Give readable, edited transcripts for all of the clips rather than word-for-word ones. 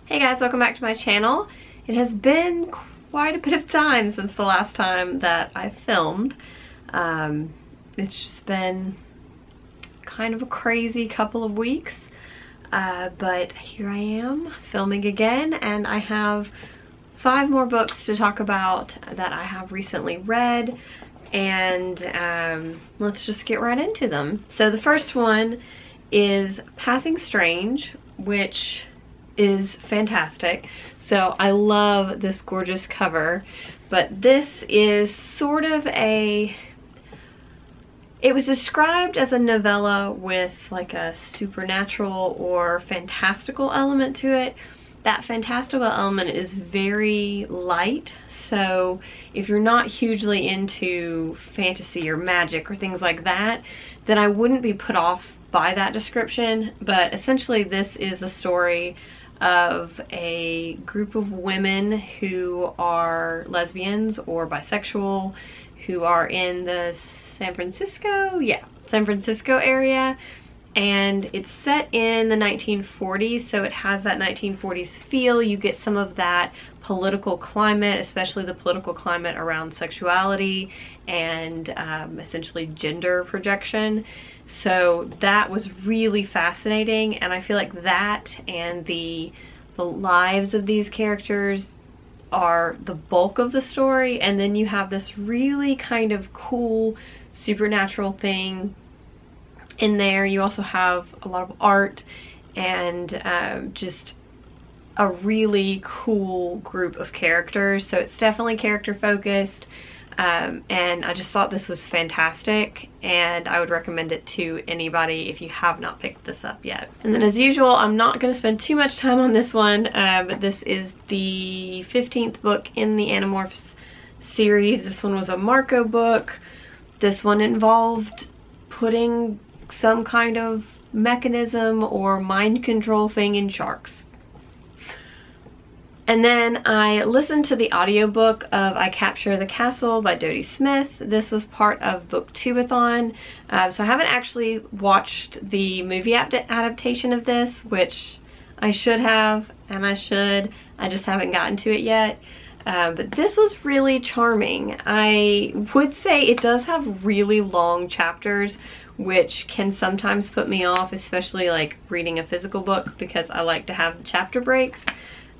Hey guys, welcome back to my channel. It has been quite a bit of time since the last time that I filmed. It's just been kind of a crazy couple of weeks, but here I am filming again, and I have 5 more books to talk about that I have recently read, and let's just get right into them. So the first one is Passing Strange, which is fantastic. So I love this gorgeous cover, but this is sort of it was described as a novella with like a supernatural or fantastical element to it. That fantastical element is very light, so if you're not hugely into fantasy or magic or things like that, then I wouldn't be put off by that description. But essentially this is the story of a group of women who are lesbians or bisexual who are in the San Francisco area, and it's set in the 1940s, so it has that 1940s feel. You get some of that political climate, especially the political climate around sexuality and essentially gender projection. So that was really fascinating, and I feel like that and the lives of these characters are the bulk of the story, and then you have this really kind of cool supernatural thing in there. You also have a lot of art and just a really cool group of characters, so it's definitely character focused. And I just thought this was fantastic, and I would recommend it to anybody if you have not picked this up yet. And then as usual, I'm not going to spend too much time on this one, but this is the 15th book in the Animorphs series. This one was a Marco book. This one involved putting some kind of mechanism or mind control thing in sharks. And then I listened to the audiobook of I Capture the Castle by Dodie Smith. This was part of Booktubeathon. So I haven't actually watched the movie adaptation of this, which I should have, and I just haven't gotten to it yet. But this was really charming. I would say it does have really long chapters, which can sometimes put me off, especially like reading a physical book, because I like to have chapter breaks.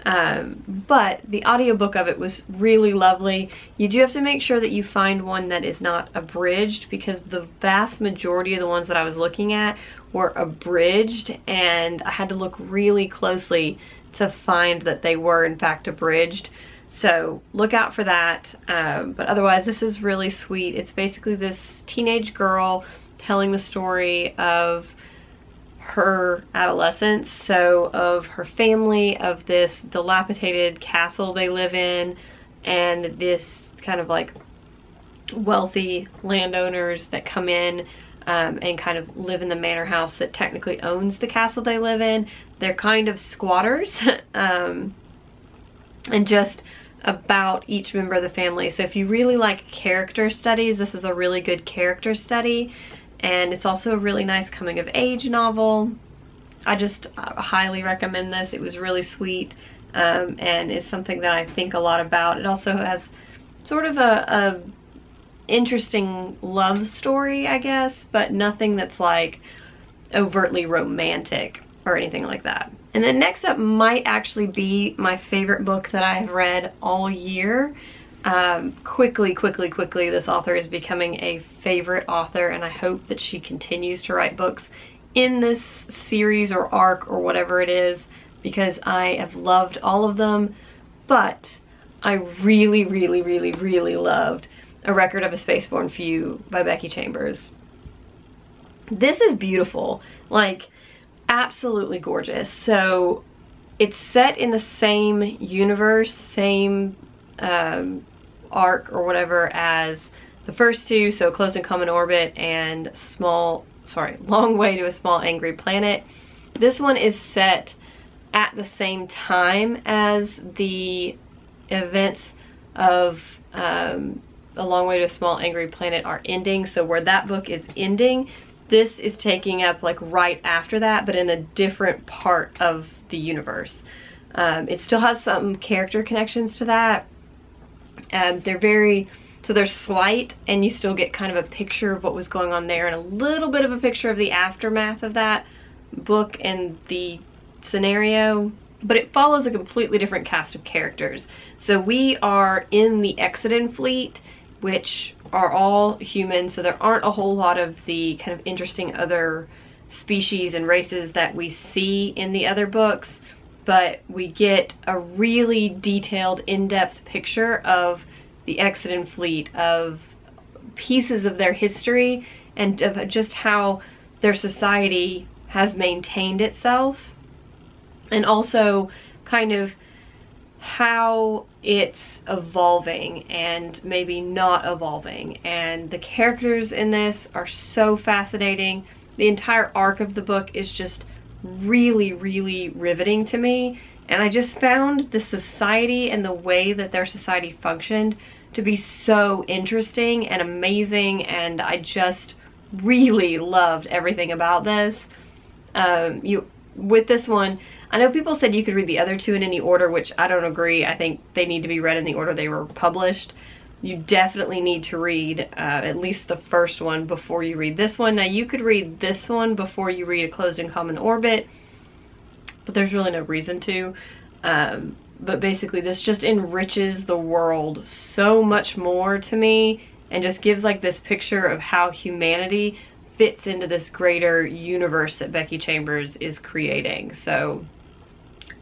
But the audiobook of it was really lovely. You do have to make sure that you find one that is not abridged, because the vast majority of the ones that I was looking at were abridged, and I had to look really closely to find that they were in fact abridged. So look out for that. But otherwise, this is really sweet. It's basically this teenage girl telling the story of her adolescence, so of her family, of this dilapidated castle they live in, and this kind of like wealthy landowners that come in and kind of live in the manor house that technically owns the castle they live in. They're kind of squatters, and just about each member of the family. So if you really like character studies, this is a really good character study. And it's also a really nice coming of age novel. I just highly recommend this. It was really sweet, and is something that I think a lot about. It also has sort of a interesting love story, I guess, but nothing that's like overtly romantic or anything like that. And then next up might actually be my favorite book that I have read all year. Quickly, this author is becoming a favorite author, and I hope that she continues to write books in this series or arc or whatever it is, because I have loved all of them. But I really loved A Record of a Spaceborne Few by Becky Chambers. This is beautiful, like absolutely gorgeous. So it's set in the same universe, same arc or whatever as the first two, so Close and Common Orbit and Long Way to a Small Angry Planet. This one is set at the same time as the events of A Long Way to a Small Angry Planet are ending. So where that book is ending, this is taking up like right after that, but in a different part of the universe. It still has some character connections to that. They're slight, and you still get kind of a picture of what was going on there and a little bit of a picture of the aftermath of that book and the scenario, but it follows a completely different cast of characters. So we are in the Exodus fleet, which are all human, so there aren't a whole lot of the kind of interesting other species and races that we see in the other books, but we get a really detailed, in-depth picture of the Exodus fleet, of pieces of their history, and of just how their society has maintained itself, and also kind of how it's evolving and maybe not evolving. And the characters in this are so fascinating. The entire arc of the book is just really, really riveting to me, and I just found the society and the way that their society functioned to be so interesting and amazing, and I just really loved everything about this. With this one, I know people said you could read the other two in any order, which I don't agree. I think they need to be read in the order they were published. You definitely need to read at least the first one before you read this one. Now, you could read this one before you read A Closed and Common Orbit, but there's really no reason to. But basically, this just enriches the world so much more to me, and just gives like this picture of how humanity fits into this greater universe that Becky Chambers is creating. So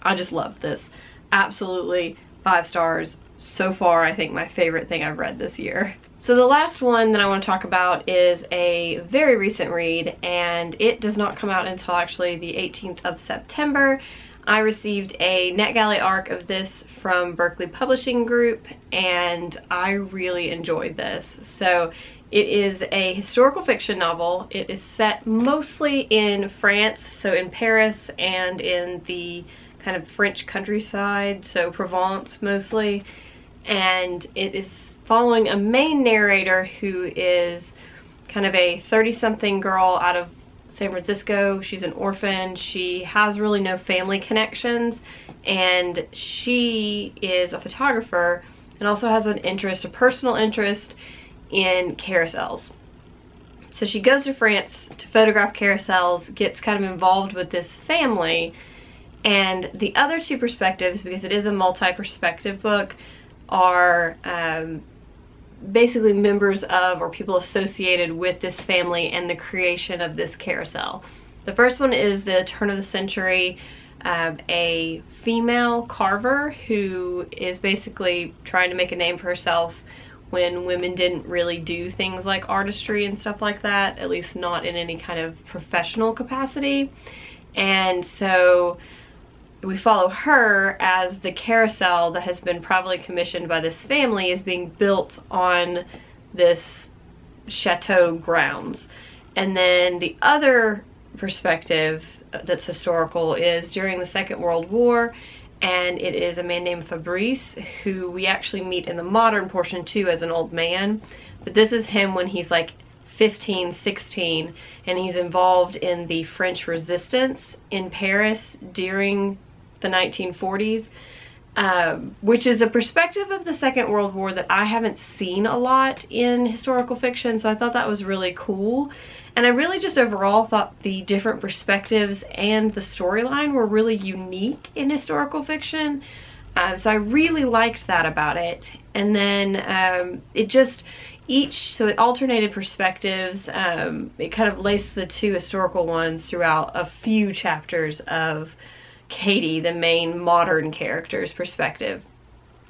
I just loved this. Absolutely 5 stars. So far, I think my favorite thing I've read this year. So the last one that I want to talk about is a very recent read, and it does not come out until actually the 18th of September. I received a NetGalley arc of this from Berkeley Publishing Group, and I really enjoyed this. So it is a historical fiction novel. It is set mostly in France, so in Paris and in the kind of French countryside, so Provence mostly. And it is following a main narrator who is kind of a 30-something girl out of San Francisco. She's an orphan. She has really no family connections, and she is a photographer and also has an interest, a personal interest in carousels. So she goes to France to photograph carousels, gets kind of involved with this family, and the other two perspectives, because it is a multi-perspective book, are basically members of or people associated with this family and the creation of this carousel. The first one is the turn of the century, a female carver who is basically trying to make a name for herself when women didn't really do things like artistry and stuff like that, at least not in any kind of professional capacity. And so we follow her as the carousel that has been probably commissioned by this family is being built on this chateau grounds. And then the other perspective that's historical is during the Second World War, and it is a man named Fabrice, who we actually meet in the modern portion too as an old man. But this is him when he's like 15, 16, and he's involved in the French resistance in Paris during the 1940s, which is a perspective of the Second World War that I haven't seen a lot in historical fiction, so I thought that was really cool. And I really just overall thought the different perspectives and the storyline were really unique in historical fiction, so I really liked that about it. And then so it alternated perspectives. It kind of laced the two historical ones throughout a few chapters of Katie, the main modern character's perspective.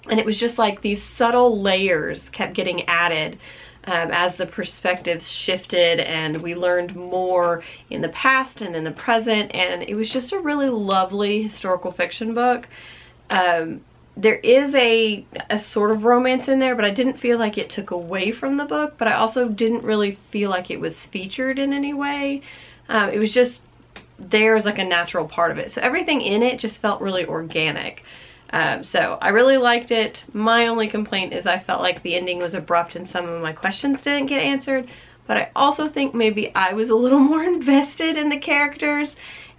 And it was just like these subtle layers kept getting added as the perspectives shifted, and we learned more in the past and in the present, and it was just a really lovely historical fiction book. There is a sort of romance in there, but I didn't feel like it took away from the book, but I also didn't really feel like it was featured in any way. It was just there as like a natural part of it. So everything in it just felt really organic. So I really liked it. My only complaint is I felt like the ending was abrupt and some of my questions didn't get answered, but I also think maybe I was a little more invested in the characters,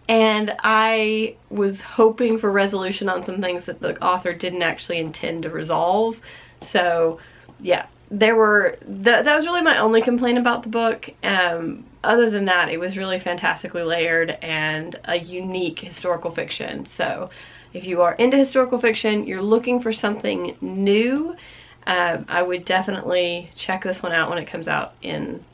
and I was hoping for resolution on some things that the author didn't actually intend to resolve. So yeah, that was really my only complaint about the book. Other than that, it was really fantastically layered and a unique historical fiction. So if you are into historical fiction, you're looking for something new, I would definitely check this one out when it comes out in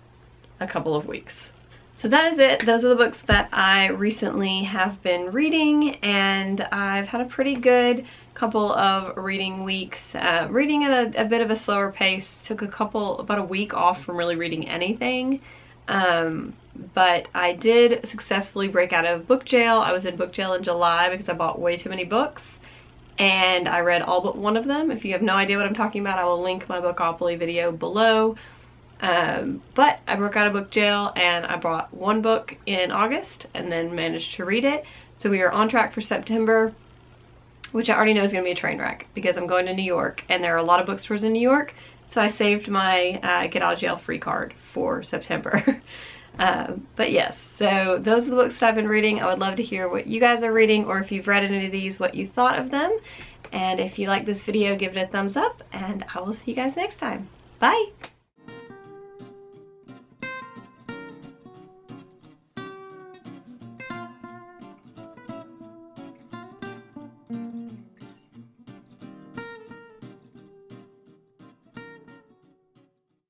a couple of weeks. So that is it. Those are the books that I recently have been reading, and I've had a pretty good couple of reading weeks. Reading at a bit of a slower pace. Took about a week off from really reading anything. But I did successfully break out of book jail. I was in book jail in July because I bought way too many books, and I read all but one of them. If you have no idea what I'm talking about, I will link my Bookopoly video below. But I broke out of book jail and I bought one book in August and then managed to read it. So we are on track for September, which I already know is going to be a train wreck because I'm going to New York and there are a lot of bookstores in New York. So I saved my get out of jail free card for September. But yes, so those are the books that I've been reading. I would love to hear what you guys are reading, or if you've read any of these, what you thought of them. And if you like this video, give it a thumbs up, and I will see you guys next time. Bye!